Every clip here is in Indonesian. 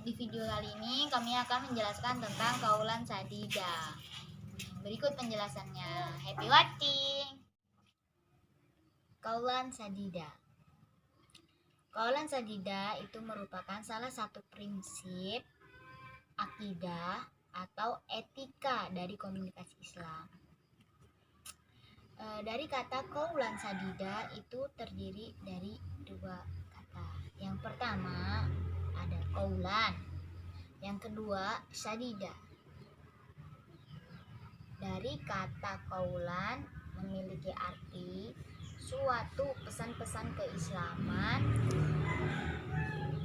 Di video kali ini kami akan menjelaskan tentang kaulan sadida. Berikut penjelasannya. Happy watching. Kaulan sadida. Kaulan sadida itu merupakan salah satu prinsip akidah atau etika dari komunikasi Islam. Dari kata kaulan sadida itu terdiri dari dua kata. Yang pertama ada kaulan, yang kedua sadida. Dari kata kaulan memiliki arti suatu pesan-pesan keislaman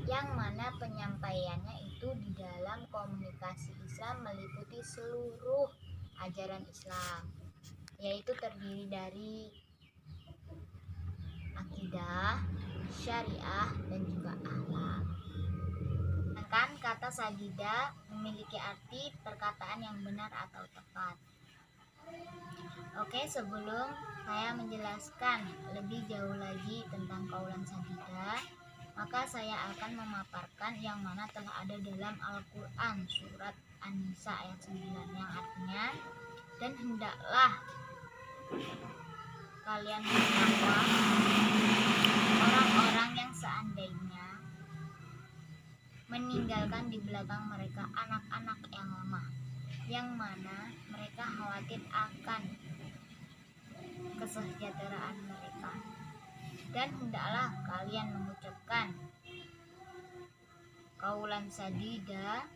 yang mana penyampaiannya itu di dalam komunikasi Islam meliputi seluruh ajaran Islam, yaitu terdiri dari akidah, syariah, dan juga akhlak. Sedangkan kata sadida memiliki arti perkataan yang benar atau tepat. Oke, sebelum saya menjelaskan lebih jauh lagi tentang kaulan sadida, maka saya akan memaparkan yang mana telah ada dalam Al-Quran surat An-Nisa ayat 9, yang artinya, dan hendaklah kalian bertakwa orang-orang yang seandainya meninggalkan di belakang mereka anak-anak yang lemah, yang mana mereka khawatir akan kesejahteraan mereka. Dan hendaklah kalian mengucapkan kaulan sadida,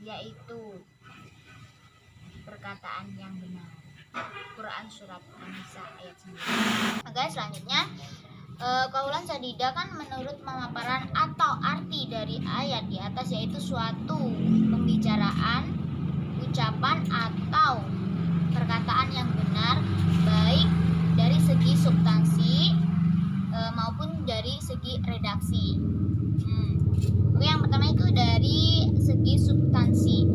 yaitu perkataan yang benar. Quran surat An-Nisa ayat 9. Oke, selanjutnya kaulan sadida kan menurut pemaparan atau arti dari ayat di atas, yaitu suatu pembicaraan, ucapan atau perkataan yang benar, baik dari segi substansi maupun dari segi redaksi. Oke, yang pertama itu dari segi substansi.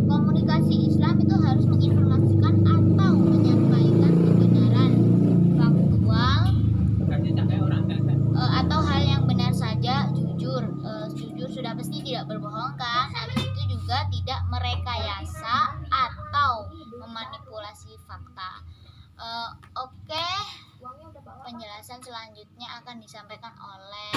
Komunikasi Islam itu harus menginformasikan atau menyampaikan kebenaran faktual atau hal yang benar saja, jujur. Jujur sudah pasti tidak berbohong kan. Habis itu juga tidak merekayasa atau memanipulasi fakta. Oke, penjelasan selanjutnya akan disampaikan oleh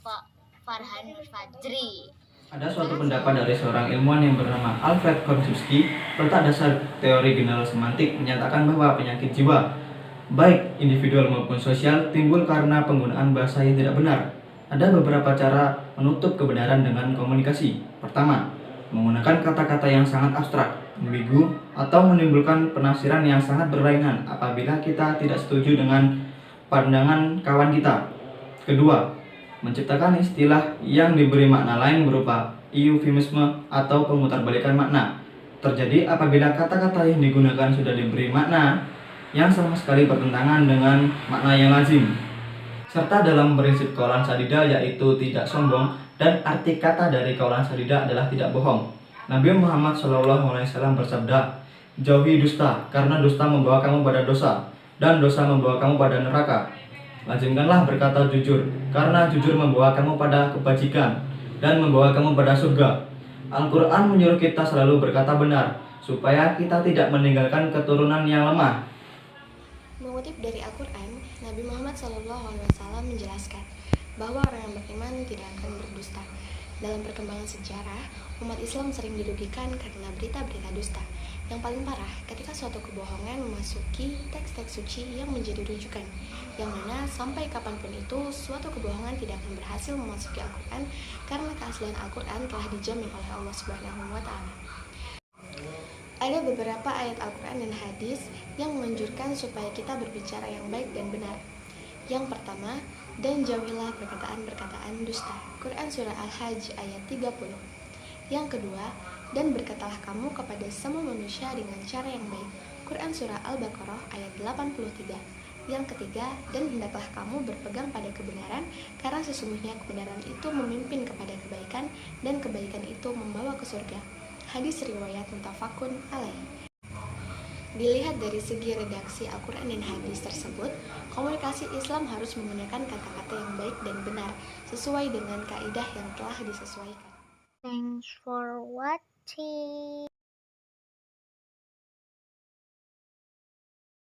Pak Farhan Fajri. Ada suatu pendapat dari seorang ilmuwan yang bernama Alfred Korzybski, letak dasar teori general semantik, menyatakan bahwa penyakit jiwa, baik individual maupun sosial, timbul karena penggunaan bahasa yang tidak benar. Ada beberapa cara menutup kebenaran dengan komunikasi. Pertama, menggunakan kata-kata yang sangat abstrak, ambigu, atau menimbulkan penafsiran yang sangat berlainan apabila kita tidak setuju dengan pandangan kawan kita. Kedua, menciptakan istilah yang diberi makna lain berupa eufemisme atau pemutarbalikan makna. Terjadi apabila kata-kata yang digunakan sudah diberi makna yang sama sekali bertentangan dengan makna yang lazim. Serta dalam prinsip kaulan sadida, yaitu tidak sombong, dan arti kata dari kaulan sadida adalah tidak bohong. Nabi Muhammad SAW bersabda, "Jauhi dusta, karena dusta membawa kamu pada dosa, dan dosa membawa kamu pada neraka. Lazimkanlah berkata jujur, karena jujur membawa kamu pada kebajikan dan membawa kamu pada surga." Al-Quran menyuruh kita selalu berkata benar, supaya kita tidak meninggalkan keturunan yang lemah. Mengutip dari Al-Quran, Nabi Muhammad SAW menjelaskan bahwa orang yang beriman tidak akan berdusta. Dalam perkembangan sejarah, umat Islam sering dirugikan karena berita-berita dusta. Yang paling parah ketika suatu kebohongan memasuki teks-teks suci yang menjadi rujukan, yang mana sampai kapanpun itu suatu kebohongan tidak akan berhasil memasuki Al-Quran karena keaslian Al-Quran telah dijamin oleh Allah SWT. Ada beberapa ayat Al-Quran dan hadis yang menganjurkan supaya kita berbicara yang baik dan benar. Yang pertama, dan jauhilah perkataan-perkataan dusta. Quran surah Al-Hajj ayat 30. Yang kedua, dan berkatalah kamu kepada semua manusia dengan cara yang baik. Quran surah Al-Baqarah ayat 83. Yang ketiga, dan hendaklah kamu berpegang pada kebenaran, karena sesungguhnya kebenaran itu memimpin kepada kebaikan, dan kebaikan itu membawa ke surga. Hadis riwayat muttafaqun alaih. Dilihat dari segi redaksi Al-Quran dan hadis tersebut, komunikasi Islam harus menggunakan kata-kata yang baik dan benar sesuai dengan kaidah yang telah disesuaikan. Thanks for watching.